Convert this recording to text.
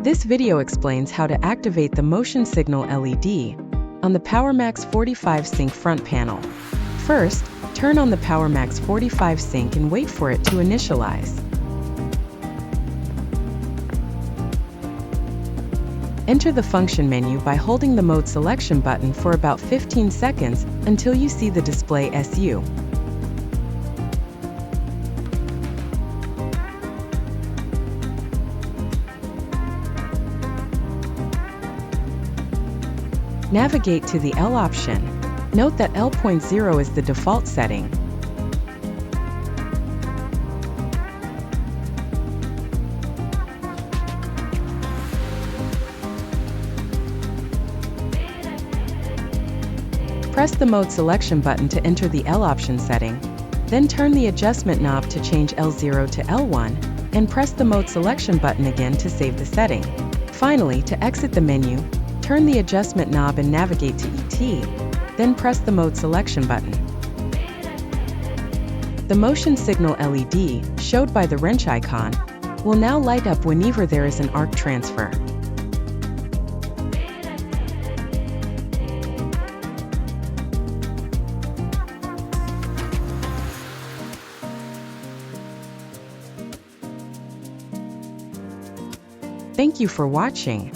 This video explains how to activate the motion signal LED on the Powermax45 SYNC front panel. First, turn on the Powermax45 SYNC and wait for it to initialize. Enter the function menu by holding the mode selection button for about 15 seconds until you see the display SU. Navigate to the L option. Note that L.0 is the default setting. Press the mode selection button to enter the L option setting, then turn the adjustment knob to change L0 to L1, and press the mode selection button again to save the setting. Finally, to exit the menu, turn the adjustment knob and navigate to ET, then press the mode selection button. The motion signal LED, showed by the wrench icon, will now light up whenever there is an arc transfer. Thank you for watching.